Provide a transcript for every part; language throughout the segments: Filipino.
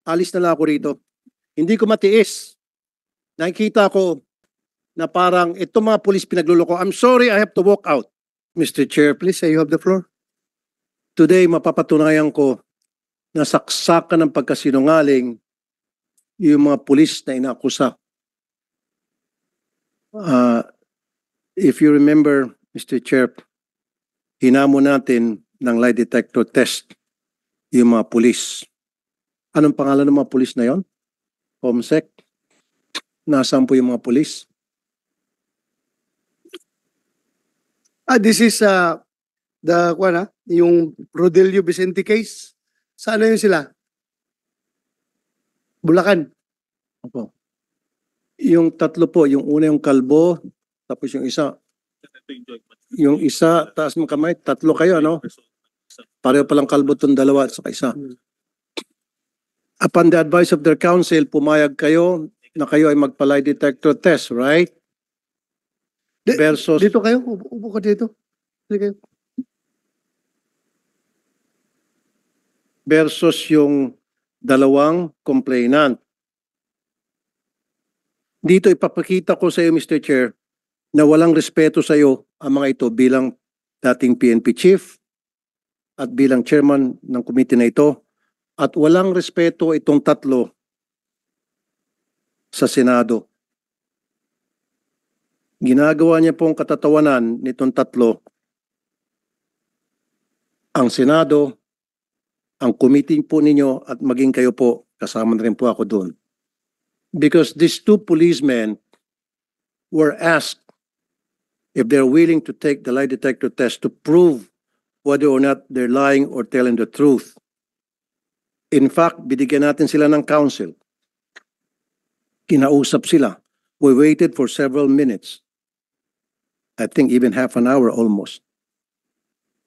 alis na lang ako rito. Hindi ko matiis. Nakikita ko na parang itong mga pulis pinagluloko. I'm sorry, I have to walk out. Mr. Chair, please say you have the floor. Today, mapapatunayan ko na saksakan ng pagkasinungaling yung mga pulis na inakusa. If you remember, Mr. Chair, hinamo natin ng lie detector test yung mga pulis. Anong pangalan ng mga pulis na yon? Comsec? Nasaan po yung mga pulis? This is yung Rodelio Vicente case. Saan na yun sila? Bulacan. Opo. Yung tatlo po, yung una yung kalbo, tapos yung isa, taas ng kamay, tatlo kayo, ano? Pareho palang kalbo itong dalawa at saka isa. Upon the advice of their counsel, pumayag kayo na kayo ay magpa-lie detector test, right? Versus Dito kayo? Upo ka dito. Dito kayo. versus yung dalawang complainant. Dito ipapakita ko sa iyo, Mr. Chair, na walang respeto sa iyo ang mga ito bilang dating PNP chief at bilang chairman ng committee na ito, at walang respeto itong tatlo sa Senado. Ginagawa niya pong katatawanan nitong tatlo ang Senado, ang committee po ninyo at maging kayo po, kasama na rin po ako doon. Because these two policemen were asked if they're willing to take the lie detector test to prove whether or not they're lying or telling the truth. In fact, binigyan natin sila ng counsel. Kinausap sila. We waited for several minutes. I think even half an hour almost.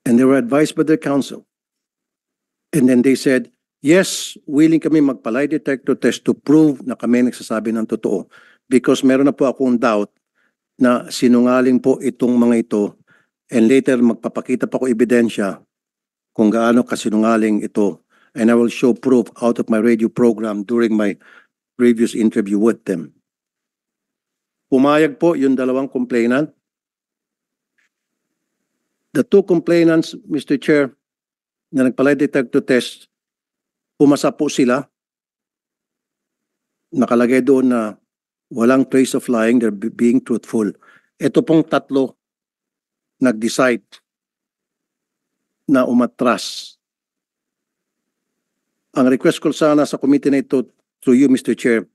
And they were advised by their counsel. And then they said, yes, willing kami magpa-lie detector test to prove na kami nagsasabi ng totoo. Because meron na po akong doubt na sinungaling po itong mga ito. And later, magpapakita pa ko ebidensya kung gaano kasinungaling ito. And I will show proof out of my radio program during my previous interview with them. Pumayag po yung dalawang complainant. The two complainants, Mr. Chair, na nagpa-lie detector test, pumasa po sila. Nakalagay doon na walang trace of lying, they're being truthful. Ito pong tatlo nag-decide na umatras. Ang request ko sana sa committee na ito, through you, Mr. Chair,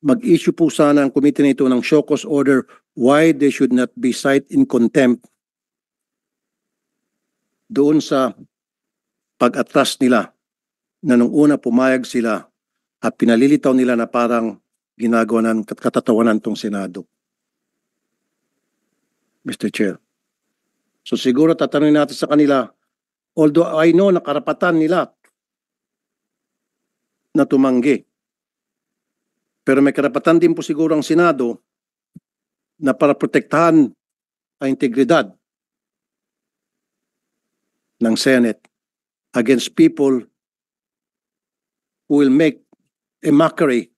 mag-issue po sana ang committee na ito ng show cause order why they should not be cited in contempt doon sa pag-atras nila na nung una pumayag sila at pinalilitaw nila na parang ginagawa ng katatawanan tong Senado. Mr. Chair. So siguro tatanungin natin sa kanila, although I know na karapatan nila na tumanggi, pero may karapatan din po siguro ang Senado na para protektahan ang integridad ng Senate against people who will make a mockery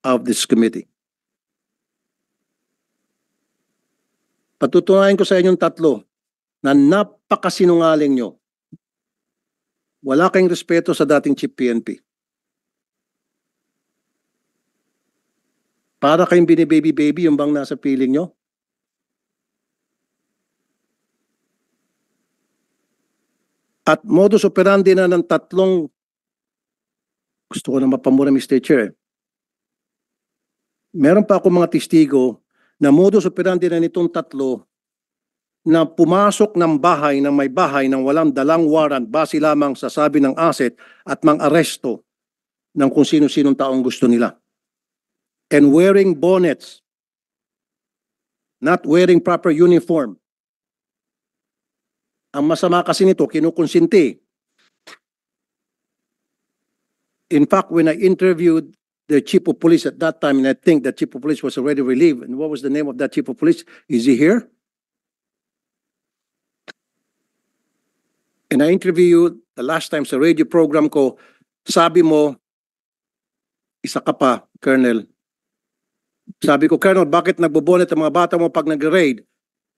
of this committee. Patutunayan ko sa inyong tatlo na napakasinungaling nyo. Wala kayong respeto sa dating Chief PNP. Para kayong binibaby-baby yung bang nasa piling nyo? At modus operandi na ng tatlong, gusto ko na mapamura, Mr. Chair. Meron pa ako mga testigo na modus operandi na nitong tatlo na pumasok ng bahay ng may bahay ng walang dalang warrant base lamang sa sabi ng asset at mang-aresto ng kung sino-sinong taong gusto nila. And wearing bonnets, not wearing proper uniform. Ang masama kasi nito, kinukonsinti. In fact, when I interviewed the chief of police at that time, and I think the chief of police was already relieved, and what was the name of that chief of police? Is he here? And I interviewed the last time sa radio program ko, sabi mo, isa ka pa, Colonel. Sabi ko, Colonel, bakit nagbobonet ang mga bata mo pag nag-raid?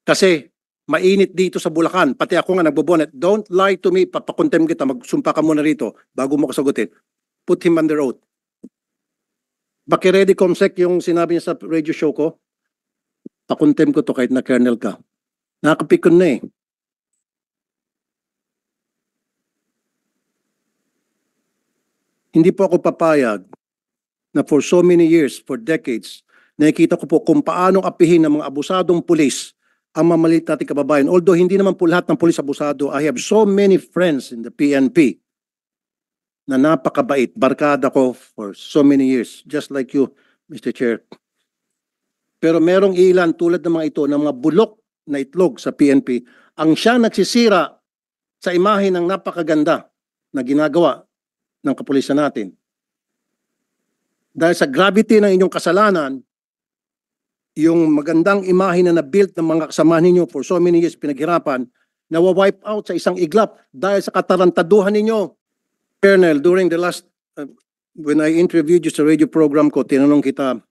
Kasi mainit dito sa Bulacan. Pati ako nga nagbobonet. Don't lie to me. Papakontem kita. Magsumpa ka muna rito bago mo kasagutin. Put him under oath. Baki-ready, Comsec, yung sinabi niya sa radio show ko. Pakontem ko to kahit na Colonel ka. Nakapikon na eh. Hindi po ako papayag na for so many years, for decades, nakikita ko po kung paanong apihin ng mga abusadong pulis ang mamalit nating kababayan. Although hindi naman po lahat ng pulis abusado, I have so many friends in the PNP na napakabait. Barkada ko for so many years, just like you, Mr. Chair. Pero merong ilan tulad ng mga ito, ng mga bulok na itlog sa PNP, ang siya nagsisira sa imahe ng napakaganda na ginagawa ng kapulisan natin. Dahil sa gravity ng inyong kasalanan, yung magandang imahe na na-build ng mga kasama ninyo for so many years pinaghirapan, nawa-wipe out sa isang iglap dahil sa katarantaduhan ninyo. Colonel, during the last, when I interviewed you sa radio program ko, tinanong kita,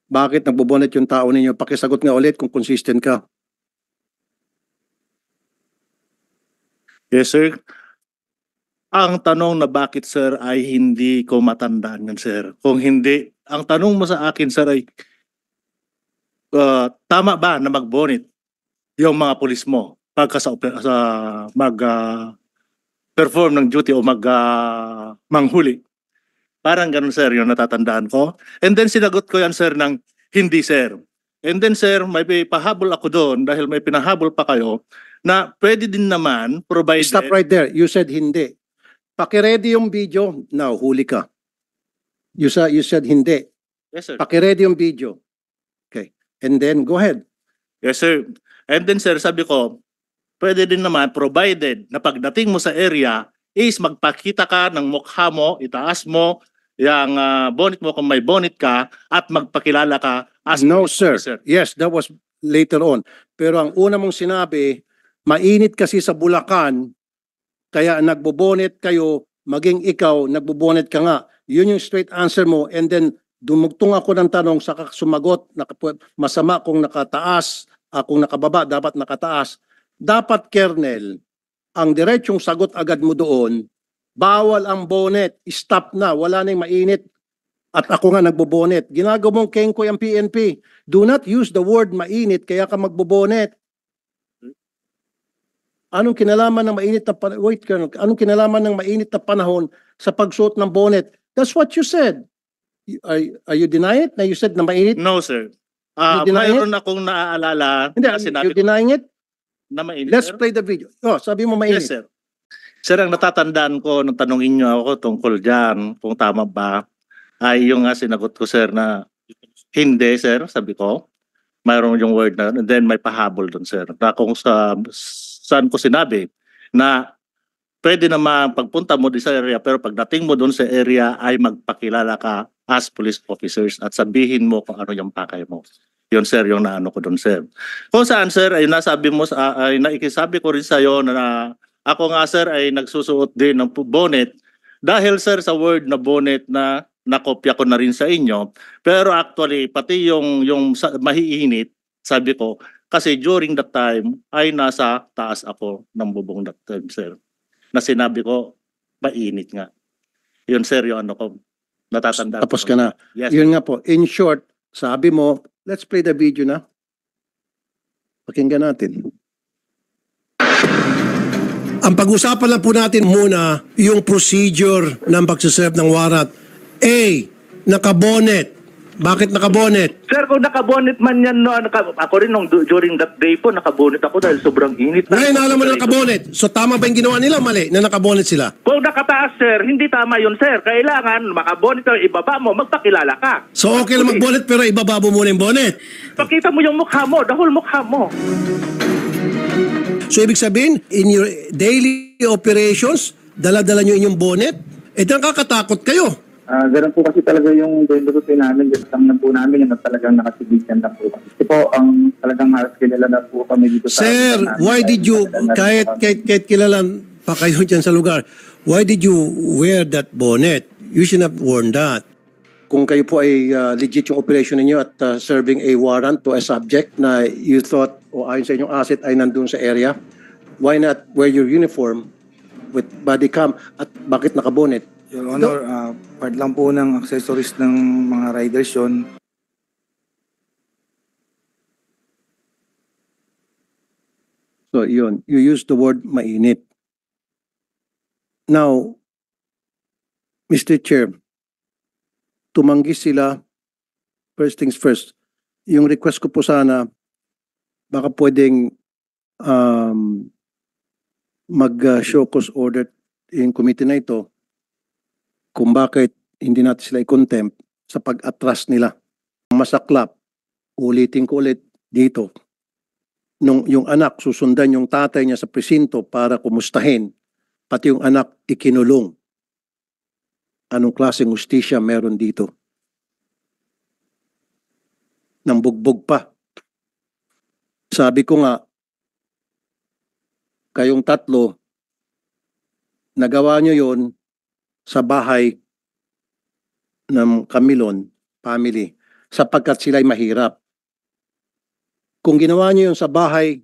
bakit nagbobonet yung tao ninyo? Pakisagot nga ulit kung consistent ka. Yes, sir. Ang tanong na bakit, sir, ay hindi ko matandaan yan, sir. Kung hindi, ang tanong mo sa akin, sir, ay tama ba na magbonit yung mga pulis mo pagka sa perform ng duty o manghuli? Parang ganun, sir, yung natatandaan ko. And then sinagot ko yan, sir, ng hindi, sir. And then, sir, may pahabol ako doon dahil may pinahabol pa kayo na pwede din naman provided... Stop right there. You said hindi. Pakiready yung video. Now, huli ka. You said hindi. Yes, sir. Pakiready yung video. Okay. And then, go ahead. Yes, sir. And then, sir, sabi ko, pwede din naman provided na pagdating mo sa area is magpakita ka ng mukha mo, itaas mo, yung bonnet mo kung may bonnet ka at magpakilala ka as No, police sir. officer. Yes, that was later on. Pero ang una mong sinabi, mainit kasi sa Bulacan, kaya nagbobonet kayo, maging ikaw, nagbobonet ka nga. Yun yung straight answer mo. And then, dumugtong ako ng tanong, saka sumagot, masama kung nakataas, kung nakababa, dapat nakataas. Dapat, Colonel, ang diretsong sagot agad mo doon, bawal ang bonnet, stop na, wala nang mainit. At ako nga nagbobonet. Ginagawa mong kengkoy ang PNP. Do not use the word mainit, kaya ka magbobonet. Anong kinalaman ng mainit na panahon? Wait, Colonel. Anong kinalaman ng mainit na panahon sa pagsuot ng bonnet? That's what you said. Are you denying it? Na you said na mainit? No, sir. You deny Mayroon akong naaalala Hindi, na sinabi you denying it? na mainit, Let's sir. play the video. Oh, sabi mo mainit. Yes, sir. Sir, ang natatandaan ko nung tanongin niyo ako tungkol dyan, kung tama ba, ay yung nga sinagot ko, sir, na hindi, sir, sabi ko. Mayroon yung word na, and then may pahabol doon, sir. Na kung saan ko sinabi na pwede naman pagpunta mo sa area, pero pagdating mo doon sa area ay magpakilala ka as police officers at sabihin mo kung ano yung pakay mo. Yun, sir, yung naano ko doon, sir. Kung saan, sir, ay nasabi mo, ay naikisabi ko rin sa'yo na ako nga, sir, ay nagsusuot din ng bonnet dahil, sir, sa word na bonnet na nakopya ko na rin sa inyo. Pero actually, pati yung mahiinit, sabi ko, kasi during that time ay nasa taas ako ng bubong that time, sir. Na sinabi ko, mainit nga. Yun, sir, yung ano ko, natatanda. Tapos ka na. Yes, Yun nga po. In short, sabi mo, let's play the video na. Pakinggan natin. Ang pag-usapan lang po natin muna yung procedure ng pagsaserve ng warrant. A, nakabonet. Bakit nakabonet? Sir, kung nakabonet man yan, no, ako rin during that day po, nakabonet ako dahil sobrang init. Ngayon alam mo na nakabonet. So tama ba yung ginawa nila? Mali na nakabonet sila. Kung nakataas, sir, hindi tama yun, sir. Kailangan makabonet o ibaba mo, magpakilala ka. So okay lang magbonet pero ibababo muna yung bonet. Pakita mo yung mukha mo, the whole mukha mo. So ibig sabihin, in your daily operations, dala-dala nyo inyong bonet, nakakatakot kayo. Ganun po kasi talaga yung routine namin, gasam na po namin, yung talagang nakasibigan na po. Kasi po, ang talagang halos kilala na po kami dito sa... Sir, why did you, kahit kilala pa kayo dyan sa lugar, Why did you wear that bonnet? You should have worn that. Kung kayo po ay legit yung operation ninyo at serving a warrant to a subject na you thought o ayon sa inyong asset ay nandun sa area, why not wear your uniform with body cam at bakit nakabonet? Your Honor, part lang po ng accessories ng mga riders yun. So yun, you use the word mainit. Now, Mr. Chair, tumanggi sila, first things first, yung request ko po sana, baka pwedeng mag-show cause order yung committee na ito kung bakit hindi natin sila i-contempt sa pag-atras nila. Masaklap, ulitin ko ulit dito, nung yung anak susundan yung tatay niya sa presinto para kumustahin, pati yung anak ikinulong. Anong klaseng hustisya meron dito? Nang bugbog pa. Sabi ko nga, kayong tatlo, nagawa nyo yon sa bahay ng Camilon family sapagkat sila'y mahirap. Kung ginawa nyo yun sa bahay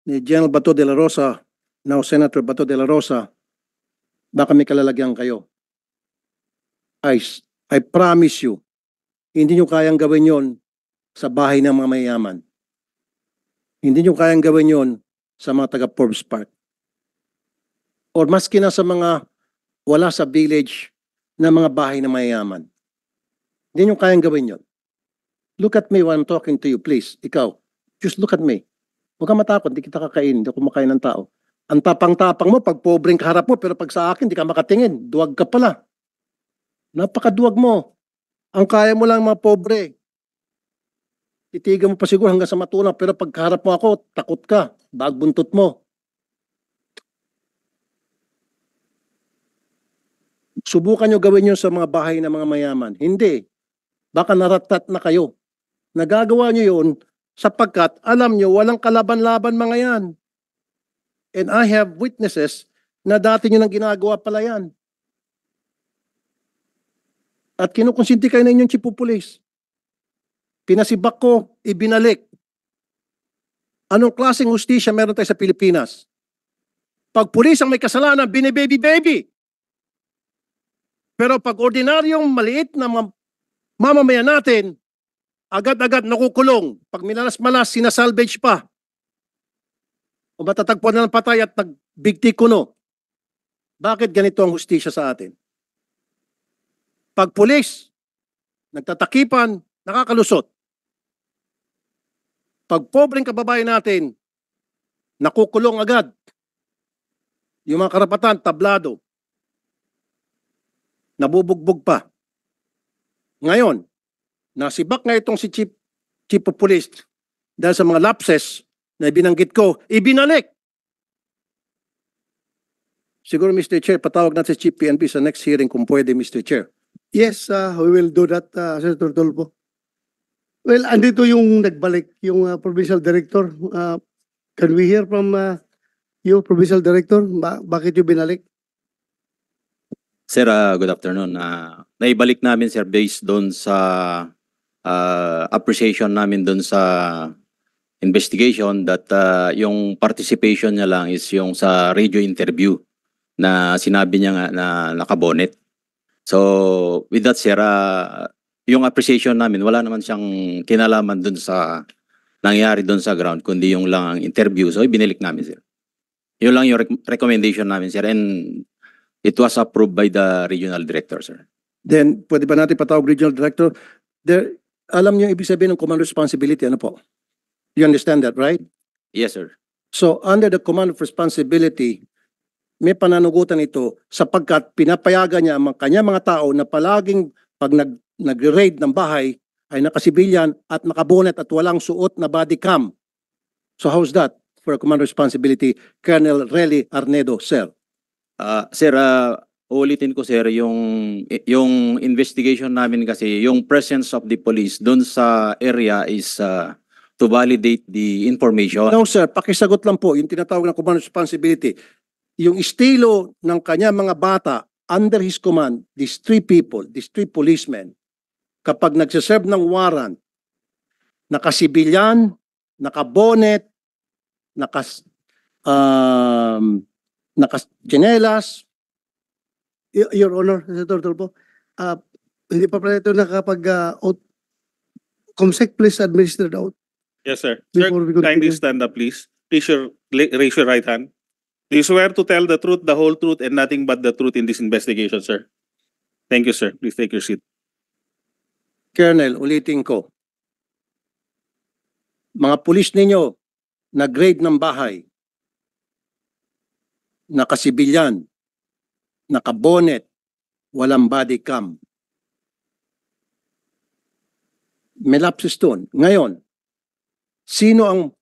ni General Bato de la Rosa, now Senator Bato de la Rosa, baka may kalalagyan kayo. I promise you, hindi nyo kayang gawin yon sa bahay ng mga mayayaman. Hindi nyo kayang gawin yon sa mga taga Forbes Park. Or maski na sa mga wala sa village na mga bahay ng mayayaman. Hindi nyo kayang gawin yon. Look at me when I'm talking to you, please. Ikaw, just look at me. Huwag kang matakot, hindi kita kakain, hindi ako kumakain ng tao. Ang tapang-tapang mo, pag pobreng kaharap mo, pero pag sa akin, hindi ka makatingin. Duwag ka pala. Napakaduwag mo. Ang kaya mo lang mga pobre. Titigan mo pa siguro hanggang sa matulak, pero pag kaharap mo ako, takot ka. Bagbuntot mo. Subukan nyo gawin yun sa mga bahay ng mga mayaman. Hindi. Baka naratat na kayo. Nagagawa nyo yun sapagkat alam nyo walang kalaban-laban mga yan. And I have witnesses na dati nyo nang ginagawa pala yan. At kinukonsinti kayo na inyong chief of police. Pinasibak ko, ibinalik. Anong klaseng hustisya meron tayo sa Pilipinas? Pag pulis ang may kasalanan, binibaby-baby. Pero pag ordinaryong maliit na mamamayan natin, agad-agad nakukulong. Pag minalas-malas, sinasalvage pa. O matatagpuan na ng patay at nagbigti kuno. Bakit ganito ang hustisya sa atin? Pag pulis, nagtatakipan, nakakalusot. Pag pobreng kababayan natin, nakukulong agad. Yung mga karapatan, tablado. Nabubugbog pa. Ngayon, nasibak nga itong si Chief of Police dahil sa mga lapses na binanggit ko, ibinalik. Siguro, Mr. Chair, patawag natin si Chief PNP sa next hearing kung pwede, Mr. Chair. Yes, we will do that, Senator Tulfo. Well, andito yung nagbalik, yung Provincial Director. Can we hear from you, Provincial Director? Bakit yung binalik? Sir, good afternoon. Naibalik namin, sir, based doon sa appreciation namin doon sa investigation that yung participation niya lang is yung sa radio interview na sinabi niya nga na nakabonet. So, with that, sir, yung appreciation namin, wala naman siyang kinalaman doon sa nangyari doon sa ground, kundi yung lang interview. So, ibinilik namin, sir. Yun lang yung recommendation namin, sir. And it was approved by the regional director, sir. Then, pwede ba natin patawag regional director? Alam niyo yung ibig sabihin ng command responsibility, ano po? You understand that, right? Yes, sir. So, under the command of responsibility, may pananagutan ito sapagkat pinapayagan niya ang kanya mga tao na palaging pag nag-raid ng bahay ay nakasibilyan at nakabonet at walang suot na body cam. So, how's that for a command responsibility? Colonel Relly Arnedo, sir. Sir, ulitin ko, sir, yung investigation namin kasi, yung presence of the police doon sa area is to validate the information. No, sir. Pakisagot lang po yung tinatawag na command responsibility. yung estilo ng kanya mga bata under his command, these three people, these three policemen, kapag nagsiserve ng warrant, nakasibilyan, nakabonet, nakachinelas. Your Honor, Senator Tulfo, hindi pa pala ito oath. Comsec, please administer the oath. Yes, sir. Sir, Before we kindly continue. stand up, please. Please raise your right hand. Do you swear to tell the truth, the whole truth, and nothing but the truth in this investigation, sir? Thank you, sir. Please take your seat. Colonel, ulitin ko. Mga pulis ninyo na grade ng bahay, nakasibilyan, nakabonet, walang body cam. May lapses doon. Ngayon, sino ang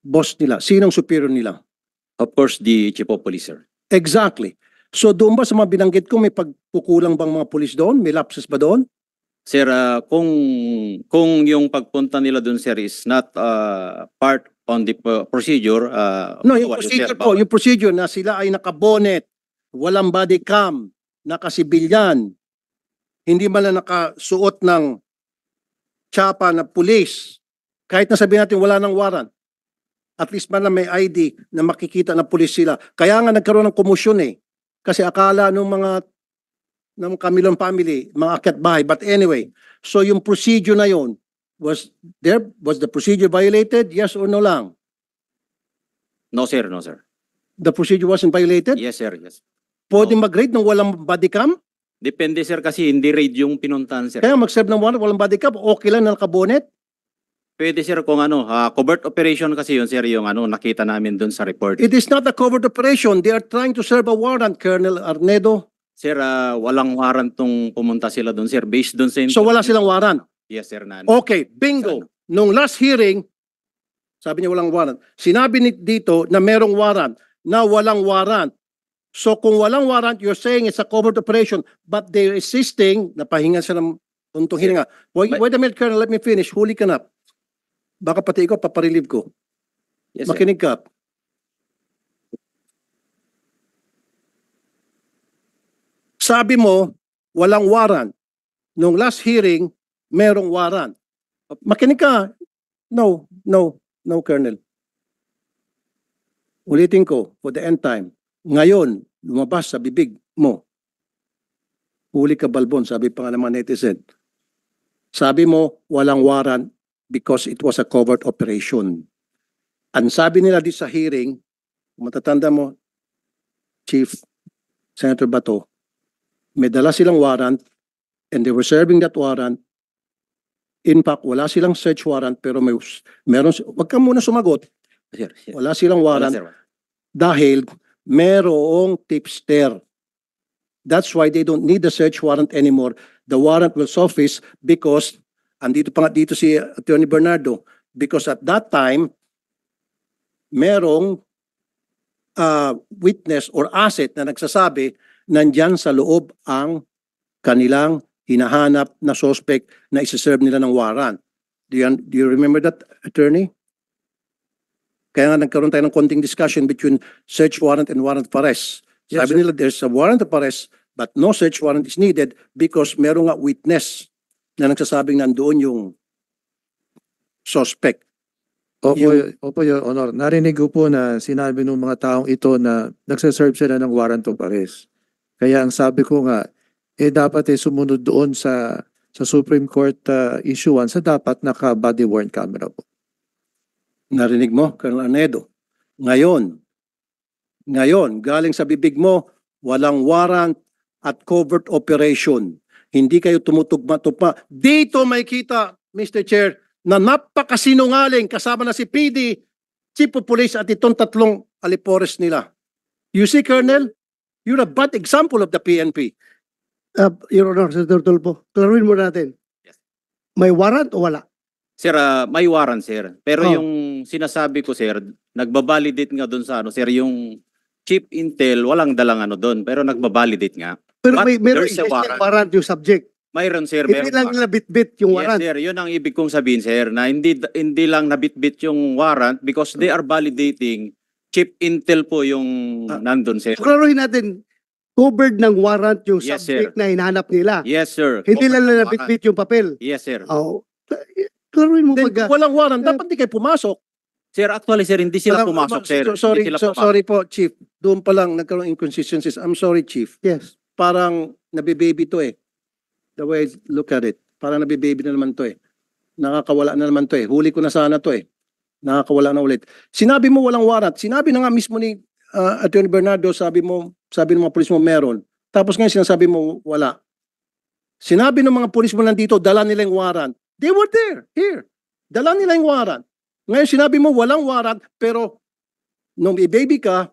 boss nila? Sino ang superior nila? Of course, the chief of police, sir. Exactly. So doon ba sa mga binanggit ko, may pagkukulang bang mga pulis doon? May lapses ba doon? Sir, kung yung pagpunta nila dun, sir, is not part on the procedure, No, yung bawal yun, procedure sir, po, bawal. yung procedure na sila ay nakabonet, walang body cam, nakasibilyan, hindi man lang nakasuot ng tsapa na pulis, kahit na sabihin natin wala ng warrant, at least man lang may ID na makikita na pulis sila. Kaya nga nagkaroon ng komosyon eh. Kasi akala ng Camilon family, mga akyat bahay. But anyway, so yung procedure na yon, was the procedure violated? Yes or no lang? No, sir, no, sir. The procedure wasn't violated? Yes, sir, yes. Pwede mag-grade ng walang body cam? Depende, sir, kasi hindi raid yung pinuntahan, sir. Kaya mag-serve ng warrant, walang body cam, okay lang na nakabonet? Pwede, sir, kung covert operation kasi yun, sir, yung nakita namin dun sa report. It is not a covert operation. They are trying to serve a warrant, Colonel Arnedo. Sir, walang warrant tong pumunta sila dun, sir, based dun sa... So wala silang warrant. Yes, sir, na. Okay, bingo. Nung last hearing, sabi niya walang warrant. Sinabi dito na merong warrant, na walang warrant. So kung walang warrant, you're saying it's a covert operation, but they're insisting, napahinga siya ng untong hininga. Wait a minute, Colonel, let me finish. Huli ka na. Baka pati ikaw, paparelieve ko. Yes, sir. Makinig ka. Sabi mo, walang warrant. Nung last hearing, merong warrant. Makinig ka. No, Colonel. Ulitin ko, for the end time. Ngayon, lumabas sa bibig mo. Huli ka, Balbon, sabi pa nga ng mga netizen. Sabi mo, walang warrant because it was a covert operation. Ang sabi nila di sa hearing, kung matatanda mo, Chief Senator Bato, may dala silang warrant and they were serving that warrant. In fact, wala silang search warrant pero meron, wag ka muna sumagot. Sir, sir. Wala silang Wala, warrant sir. dahil merong tipster. That's why they don't need the search warrant anymore. The warrant will surface because, andito pa nga dito si Attorney Bernardo, because at that time, merong witness or asset na nagsasabi nandyan sa loob ang kanilang hinahanap na suspect na isa-serve nila ng warrant. Do you remember that, Attorney? Kaya nga nagkaroon tayo ng konting discussion between search warrant and warrant of arrest. Yes, Sabi nila there's a warrant of arrest but no search warrant is needed because merong nga witness na nagsasabing nandoon yung suspect. Opo, Your Honor. Narinig ko po na sinabi ng mga taong ito na nagsaserve sila ng warrant of arrest. Kaya ang sabi ko nga, dapat sumunod doon sa Supreme Court issuance sa dapat naka-body worn camera po. Narinig mo, Colonel Arnedo. Ngayon, galing sa bibig mo, walang warrant at covert operation. Hindi kayo tumutugma-tugma. Dito may kita, Mr. Chair, na napakasinungaling kasama na si PD, Chief of Police at itong tatlong alipores nila. You see, Colonel, you're a bad example of the PNP. Your Honor, Senator Tulfo, klaruin mo natin. Yes. May warrant o wala? Sir, may warrant, sir. Pero Oh. yung sinasabi ko, sir, nagbabalidate nga doon sa sir, yung Chief Intel, walang dalang doon, pero nagbabalidate nga. Pero But meron there's a warrant. warrant yung subject. Mayroon, sir, Hindi meron lang pa. nila bit-bit yung warrant. Yes, sir. Yun ang ibig kong sabihin, sir, na hindi lang nabitbit yung warrant because they are validating Chief Intel po yung Ah. nandun, sir. Klaruhin natin, covered ng warrant yung Yes, subject sir. na hinahanap nila. Yes, sir. Hindi lang Covered nila ng bitbit yung papel. Yes, sir. Oh, klaruhin mo Then, pag... walang warrant, dapat di kayo pumasok. Sir, actually, sir, hindi sila Madam, pumasok, sir. Sorry, Hindi sila pumasok. sorry po, Chief. Doon pa lang nagkaroon inconsistencies. I'm sorry, Chief. Yes. Parang nabibaby to eh. The way I look at it. Parang nabibaby na naman to eh. Nakakawala na naman to eh. Huli ko na sana to eh. Nakakawala na ulit. Sinabi mo walang warrant. Sinabi na nga mismo ni Attorney Bernardo, sabi ng mga pulis mo meron. Tapos ngayon sinasabi mo wala. Sinabi ng mga pulis mo nandito, dala nila yung warrant. They were there, here. Dala nila yung warrant. Ngayon sinabi mo walang warrant, pero nung i-baby ka,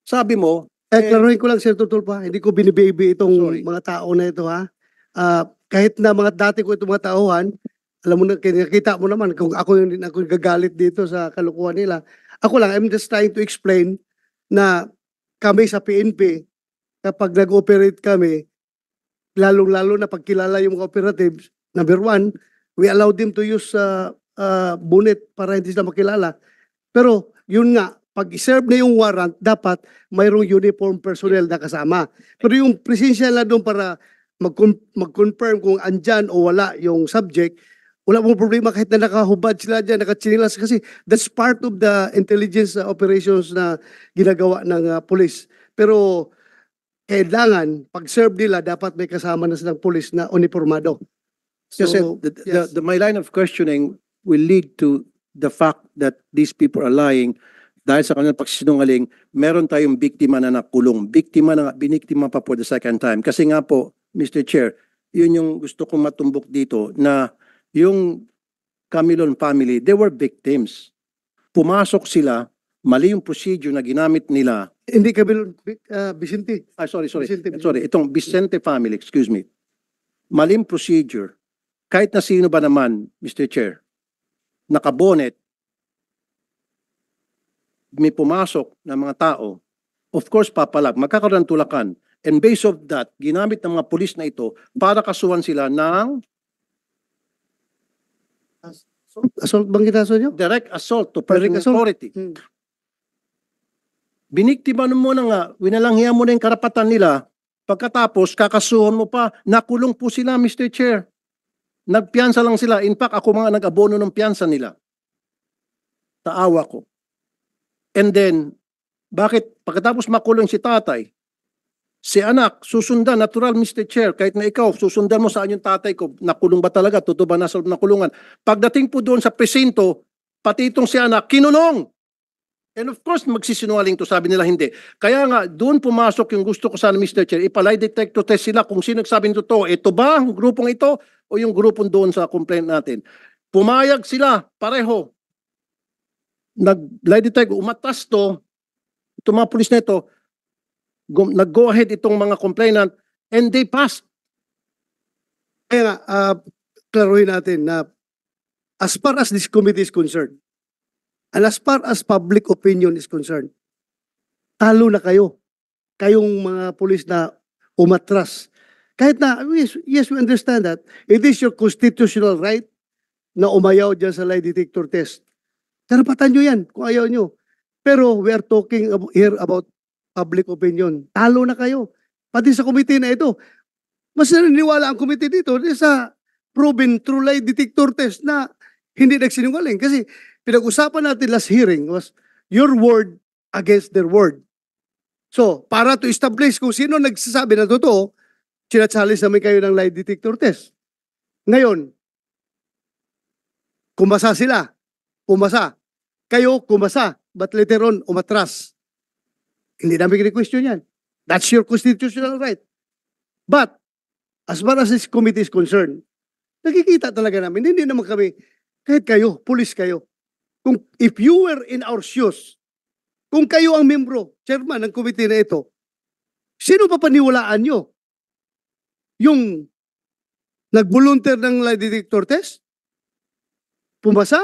sabi mo, Klaruhin ko lang, Sir Tutulpo, ha? Hindi ko binibaby itong Sorry. mga tao na ito, ha? Kahit na mga dati ko itong mga tauhan, alam mo na, nakita mo naman kung ako yung gagalit dito sa kalukuhan nila. Ako lang, I'm just trying to explain na kami sa PNP, kapag nag-operate kami, lalong-lalo na pagkilala yung mga operatives, number one, we allow them to use bonnet para hindi sila makilala. Pero yun nga, pag i-serve na yung warrant, dapat mayroong uniform personnel na kasama. Pero yung presensya na doon para mag-confirm kung andyan o wala yung subject, wala mong problema kahit na nakahubad sila dyan, nakatsinilas, kasi that's part of the intelligence operations na ginagawa ng police. Pero kailangan, pag-serve nila, dapat may kasama na silang police na uniformado. kasi So, yes. my line of questioning will lead to the fact that these people are lying dahil sa kanilang pagsisinungaling, meron tayong biktima na nakulong. Biktima na, biniktima pa po the second time. Kasi nga po, Mr. Chair, yun yung gusto kong matumbok dito na yung Camilon family, they were victims. Pumasok sila, mali yung procedure na ginamit nila. Hindi kami, Vicente. Sorry. Vicente. Sorry, itong Vicente family, excuse me. Maling procedure. Kahit na sino ba naman, Mr. Chair, nakabonet, may pumasok na mga tao, of course, papalag, magkakaroon ng tulakan. And based of that, ginamit ng mga pulis na ito para kasuhan sila ng Assault bang kinaso nyo? direct assault to Direct personal assault. authority. Hmm. Biniktima mo na nga, winalanghiyan mo na yung karapatan nila, pagkatapos kakasuhan mo pa, nakulong po sila, Mr. Chair. Nagpiyansa lang sila. In fact, ako mga nag-abono ng piyansa nila. Taawa ko. And then, bakit pagkatapos makulong si tatay, si anak, susundan, natural Mr. Chair, kahit na ikaw, susundan mo saan yung tatay ko, nakulong ba talaga, totoo ba nasa loob ng kulungan. Pagdating po doon sa presinto, pati itong si anak, kinulong. And of course, magsisinungaling to, sabi nila hindi. Kaya nga, doon pumasok yung gusto ko sana, Mr. Chair, ipalay detector test sila kung sino nagsabi ng totoo. Ito ba ang grupong ito o yung grupong doon sa complaint natin? Pumayag sila, pareho. Nag-lie detector, umatas to, itong mga pulis na ito, nag-go ahead itong mga complainant, and they passed. Kaya nga, klaruhin natin na as far as this committee is concerned, and as far as public opinion is concerned, talo na kayo. Kayong mga pulis na umatras. Kahit na, yes, we understand that. It is your constitutional right na umayaw dyan sa lie detector test. Karapatan nyo yan kung ayaw nyo. Pero we are talking here about public opinion. Talo na kayo. Pati sa committee na ito. Mas naniniwala ang committee dito sa proven true lie detector test na hindi nagsinungaling. Kasi pinag-usapan natin last hearing was your word against their word. So, para to establish kung sino nagsasabi na totoo, sinasalis namin kayo ng lie detector test. Ngayon, kumasa sila. Pumasa. Kayo, kumasa. But later on, umatras. Hindi namin kini-question yan. That's your constitutional right. But, as far as this committee is concerned, nakikita talaga namin, hindi naman kami, kahit kayo, pulis kayo, kung if you were in our shoes, kung kayo ang membro, chairman ng committee na ito, sino pa paniwalaan nyo? Yung nag-volunteer ng lie detector test? Pumasa?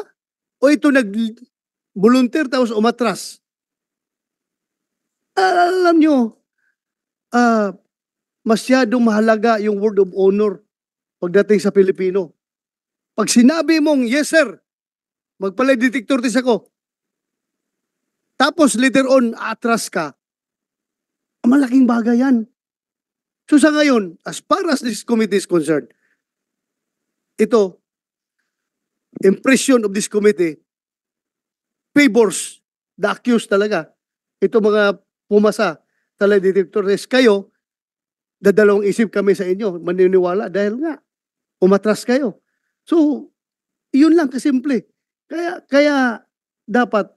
O ito nag-volunteer tapos umatras? Alam nyo, masyadong mahalaga yung word of honor pagdating sa Pilipino. Pag sinabi mong, yes sir, magpalay detector test ako, tapos later on, atras ka, malaking bagay yan. So sa ngayon, as far as this committee is concerned, ito, impression of this committee favors the accused talaga. Ito mga pumasa sa lie detector test. Kayo, dadalawang isip kami sa inyo, maniniwala dahil nga, umatras kayo. So, yun lang kasimple. Kaya dapat,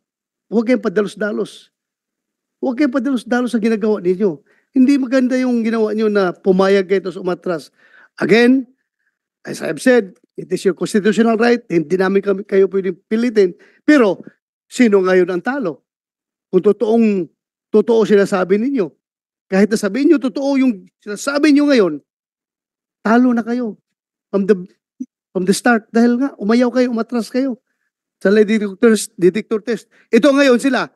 huwag kayong padalos-dalos. Huwag kayong padalos-dalos sa ginagawa ninyo. Hindi maganda yung ginawa nyo na pumayag kayo tapos umatras. Again, as I've said, it is your constitutional right. Hindi namin kayo pwedeng pilitin. Pero, sino ngayon ang talo? Kung totoo sinasabi ninyo. Kahit na sabihin nyo, totoo yung sinasabi nyo ngayon, talo na kayo. From the start. Dahil nga, umayaw kayo, umatras kayo. Sa lie detector test. Ito ngayon sila.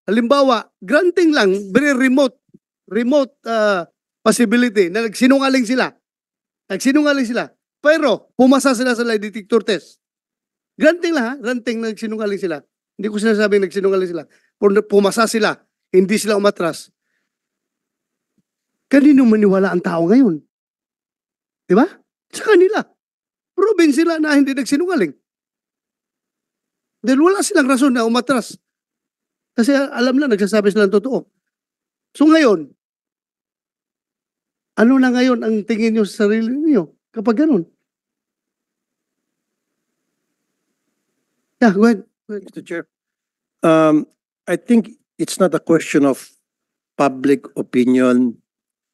Halimbawa, granting lang, very remote possibility na nagsinungaling sila. Pero, pumasa sila sa lie detector test. Granting lang ha, granting na nagsinungaling sila. Hindi ko sinasabing nagsinungaling sila. Pumasa sila, hindi sila umatras. Kanino maniwala ang tao ngayon? Diba? Sa kanila. Proven sila na hindi nagsinungaling. Dahil wala silang rason na umatras. Kasi alam na, nagsasabi silang totoo. So ngayon, ano na ngayon ang tingin nyo sa sarili niyo kapag ganun? Yeah, go ahead. Mr. Chair. I think it's not a question of public opinion.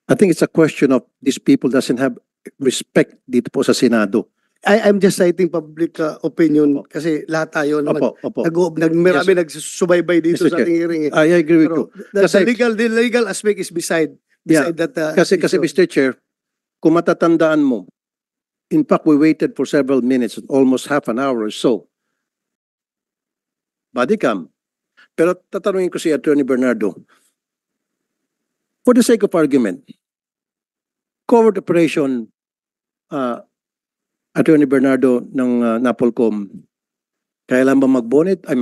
I think it's a question of these people doesn't have respect dito po sa Senado. I'm just citing public opinion kasi lahat tayo naman Opo. marami nagsusubaybay dito Mr. sa ating hearing. I agree with you. The Kasi- legal aspect is beside that. Kasi issue. Mr. Chair, kung matatandaan mo, in fact, we waited for several minutes, almost half an hour or so. Body cam. Pero tatanungin ko si Attorney Bernardo, for the sake of argument, covert operation, Attorney Bernardo ng Napolcom, kailan ba mag-bonnet? Ay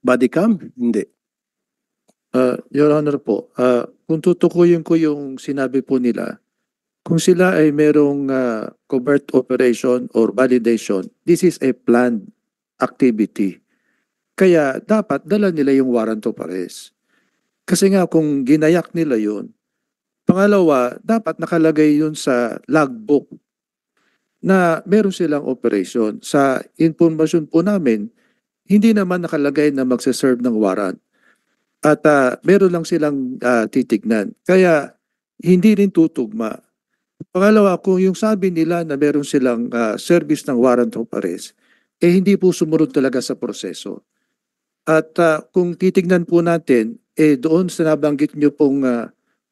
body cam? Hindi. Your Honor po, kung tutukuyin ko yung sinabi po nila, kung sila ay merong covert operation or validation, this is a planned activity. Kaya dapat dala nila yung warrant of arrest. Kasi nga kung ginayak nila yun, pangalawa, dapat nakalagay yun sa logbook na meron silang operation. Sa informasyon po namin, hindi naman nakalagay na magsaserve ng warrant. At meron lang silang titignan. Kaya hindi rin tutugma. Pangalawa, kung yung sabi nila na meron silang service ng warrant of arrest, hindi po sumunod talaga sa proseso. At kung titignan po natin, doon sa nabanggit nyo pong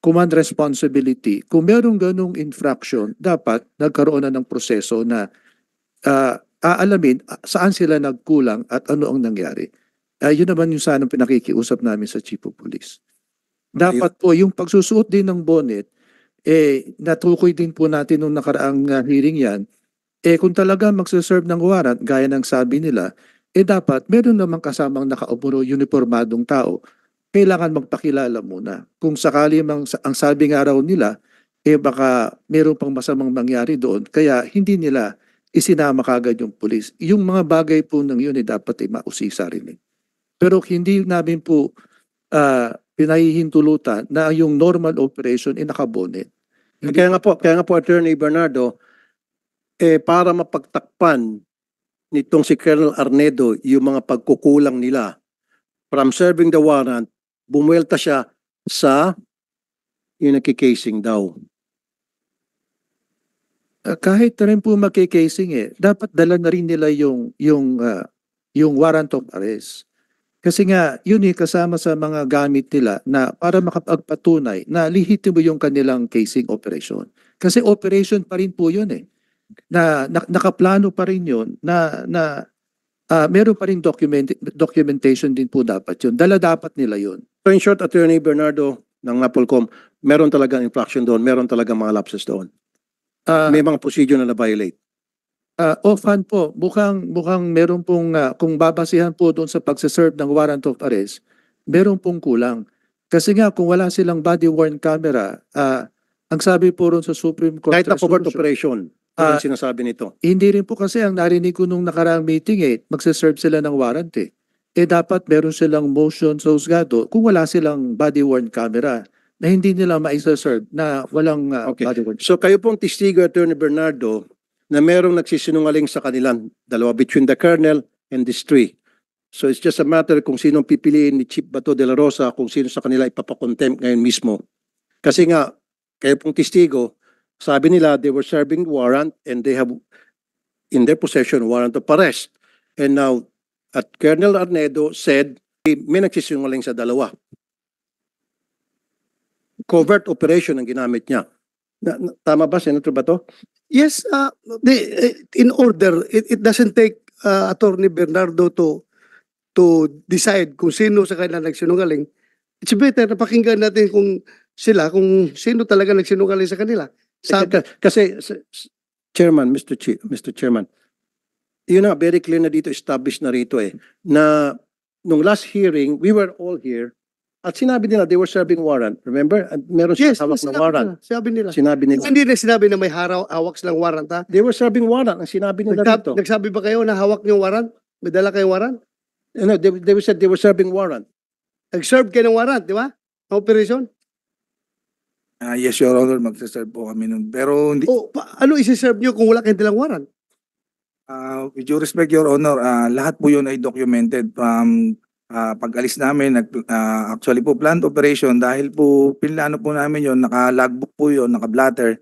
command responsibility, kung merong ganong infraction, dapat nagkaroon na ng proseso na aalamin saan sila nagkulang at ano ang nangyari. Yun naman yung sanang pinakikiusap namin sa Chief of Police. Dapat po yung pagsusuot din ng bonnet, natukoy din po natin nung nakaraang hearing yan, kung talaga magsaserve ng warrant, gaya ng sabi nila, dapat meron namang kasamang nakaupuro uniformadong tao, kailangan magpakilala muna. Kung sakali ang sabi nga raw nila, baka meron pang masamang mangyari doon, kaya hindi nila isinama kagad yung pulis. Yung mga bagay po ng yun dapat mausisa rin. Pero hindi namin po pinahihintulutan na yung normal operation nakabonet. Kaya nga po Attorney Bernardo, para mapagtakpan nitong si Colonel Arnedo yung mga pagkukulang nila from serving the warrant, bumuelta siya sa yung nakikasing daw. Kahit na rin po makikasing dapat dala na rin nila yung warrant of arrest. Kasi nga, yun kasama sa mga gamit nila na para makapagpatunay na lihitimo yung kanilang casing operation. Kasi operation pa rin po yun Na nakaplano pa rin yun na meron pa rin documentation din po dapat yun. Dala dapat nila yun. So in short, Attorney Bernardo ng Napolcom, meron talagang infraction doon, meron talagang mga lapses doon. May mga procedure na na-violate. Offhand po, mukhang meron pong, kung babasihan po doon sa pagsaserve ng warrant of arrest, meron pong kulang. Kasi nga, kung wala silang body-worn camera, ang sabi po ron sa Supreme Court Kahit na covert resolution, operation, Ah, yung sinasabi nito. hindi rin po kasi ang narinig ko nung nakaraang meeting magsaserve sila ng warrant eh. Dapat meron silang motion sa husgado kung wala silang body-worn camera na hindi nila maisaserve na walang Okay. body-worn. So kayo pong testigo, Attorney Bernardo, na merong nagsisinungaling sa kanilang dalawa between the colonel and these three. So it's just a matter kung sinong pipiliin ni Chief Bato de la Rosa, kung sino sa kanila ipapakontempt ngayon mismo. Kasi nga, kayo pong testigo, sabi nila they were serving warrant and they have in their possession warrant of arrest. And now, at Colonel Arnedo said, may nagsisinungaling sa dalawa. Covert operation ang ginamit niya. Tama ba, Senator Bato? Yes, in order, it doesn't take Attorney Bernardo to decide kung sino sa kanila nagsinungaling. It's better na pakinggan natin kung sino talaga nagsinungaling sa kanila. Kasi, Chairman, Mr. Chairman, yun na, very clear na dito, established na rito na nung last hearing, we were all here, at sinabi nila, they were serving warrant. Remember? At meron silang hawak ng warrant. Sabi nila. Sinabi nila. Hindi na sinabi na may hawak silang warrant, ha? They were serving warrant. Ang sinabi nila dito. Nagsabi ba kayo na hawak niyong warrant? May dala kayong warrant? No, they said they were serving warrant. Nag-serve kayo ng warrant, di ba? Operation? Yes, Your Honor, magsaserve po kami nun. Pero hindi, Ano isi-serve niyo kung wala kayong dalang warrant? with due respect, Your Honor, lahat po yun ay documented from pag-alis namin. Actually po, planned operation dahil po pinlano po namin yun, naka-logbook po yun, naka-blatter.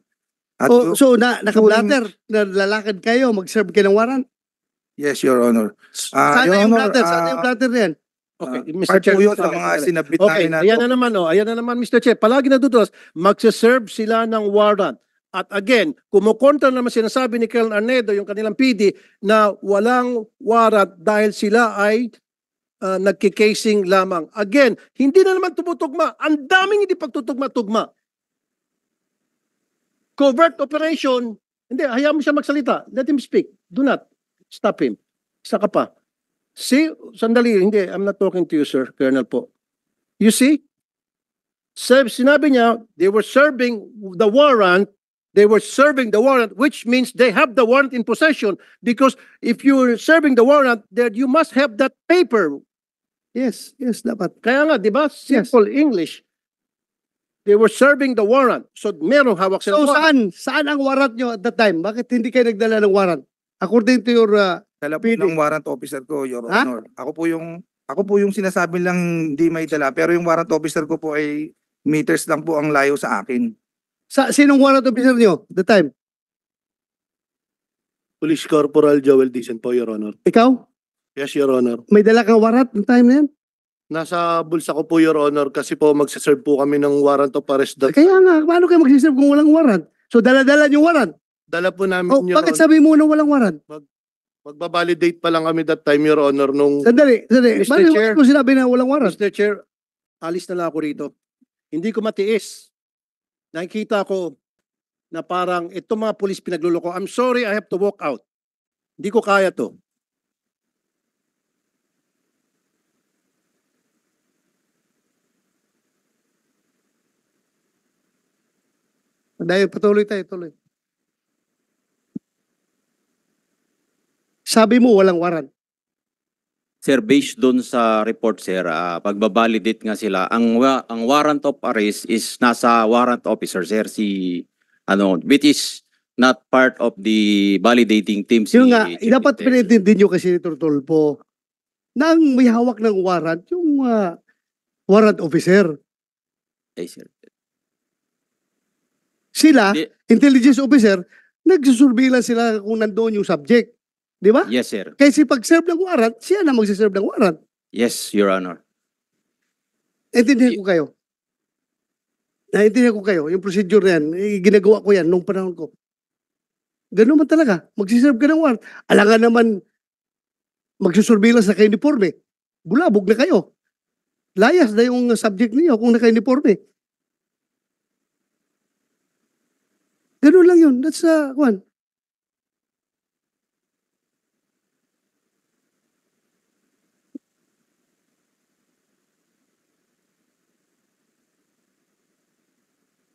At So, naka-blatter, na lalakad kayo, mag-serve kayo ng warrant? yes, Your Honor. Saan Your yung Honor, blatter? Saan yung blatter na yan? Okay, part po yun sa mga sinabit Okay, namin ayan na naman, ayan na naman, Mr. Chair. Palagi natutulas, magsaserve sila ng warrant. At again, kumukontra naman sinasabi ni Colonel Arnedo, yung kanilang PD, na walang warrant dahil sila ay nagkikasing lamang. Again, hindi na naman tumutugma. Ang daming hindi pagtutugma-tugma. Covert operation, hindi, hayaan mo siya magsalita. Let him speak. Do not stop him. Isa ka pa. See, sandali, hindi, I'm not talking to you, sir, Colonel po. You see? Sinabi niya, they were serving the warrant, which means they have the warrant in possession, because if you're serving the warrant, then you must have that paper. Yes, dapat. Kaya nga, di ba? Simple English. They were serving the warrant. So, merong hawak sila. So, saan ang warrant nyo at that time? Bakit hindi kayo nagdala ng warrant? According to your dala po PD. ng warrant officer ko, Your Ha? Honor. Ako po yung sinasabi lang hindi may dala, pero yung warrant officer ko po ay meters lang po ang layo sa akin. Sinong warrant officer nyo at the time? Police Corporal Joel Dicen po, Your Honor. Ikaw? Yes, Your Honor. May dala kang warrant ng time na yan? Nasa bulsa ko po, Your Honor, kasi po magsaserve po kami ng warrant of arrest. Kaya nga, paano kayo mag-serve kung walang warrant? So, dala-dala yung warrant. Dala po namin, Your Bakit Honor. sabi mo na walang warrant? Magbabalidate pa lang kami that time, Your Honor, nung... Sandali. Mr. Bakit Chair. mo sinabi na walang warrant? Mr. Chair, alis na lang ako rito. Hindi ko matiis. Nakikita ko na parang itong mga pulis pinagluloko. I'm sorry, I have to walk out. Hindi ko kaya to. Dahil patuloy tayo, tuloy. Sabi mo walang warrant. Sir, based doon sa report, sir, pagbabalidate nga sila, ang warrant of arrest is nasa warrant officer, sir, which is not part of the validating team. Yung nga, Chief dapat Intel. pinintindi nyo kasi Senator Tolpo na ang may hawak ng warrant, yung warrant officer. Ay, sir. Sila, Di- intelligence officer, nagsusurveillance sila kung nandoon yung subject. Di ba? Yes, sir. Kasi pag-serve ng warrant, siya na magsiserve ng warrant. Yes, Your Honor. Naintindihan ko kayo. Naintindihan ko kayo. Yung procedure na yan, ginagawa ko yan nung panahon ko. Ganun man talaga. Magsiserve ka ng warrant. Alangan naman magsusurveillance na ka-uniforme. Bulabog na kayo. Layas na yung subject niyo kung naka-uniforme. Ganun lang yun. That's one.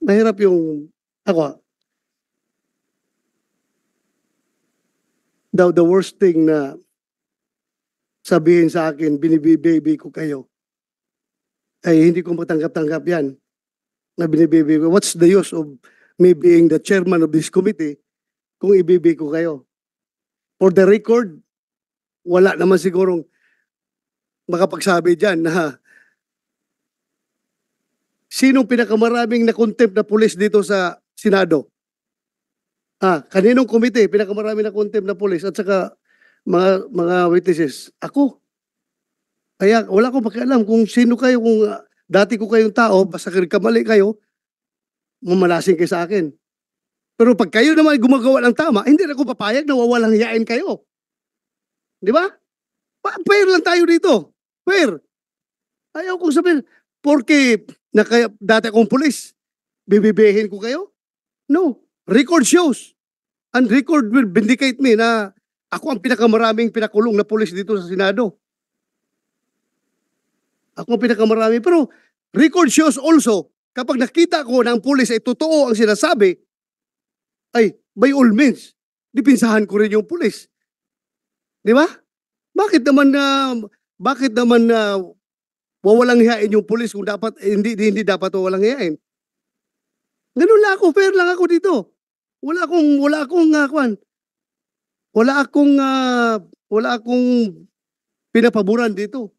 mahirap yung, ako, the worst thing na sabihin sa akin, binibibaby ko kayo, ay hindi ko matanggap-tanggap yan na binibaby ko. What's the use of me being the chairman of this committee kung ibibi ko kayo? For the record, wala naman sigurong makapagsabi dyan na sinong pinakamaraming na-contempt na pulis dito sa Senado? Kaninong komite pinakamaraming na-contempt na pulis at saka mga witnesses? Ako. Kaya wala akong pakialam kung sino kayo, kung dati ko kayong tao, basta kamali kayo, mamalasing kayo sa akin. Pero pag kayo naman gumagawa ng tama, hindi na ako papayag na wawalang hiyain kayo. Di ba? Fair lang tayo dito. Fair. Ayaw kong sabihin, porque dati akong pulis, bibibihin ko kayo? No. Record shows. And record will vindicate me na ako ang pinakamaraming pinakulong na pulis dito sa Senado. Ako ang pinakamarami. Pero record shows also, kapag nakita ko na ang pulis ay totoo ang sinasabi, ay by all means, dipinsahan ko rin yung pulis. Di ba? Bakit naman wawalang hiyain yung pulis kung dapat hindi dapat wawalang hiyain? Ganun lang ako, fair lang ako dito. Wala akong pinapaboran dito.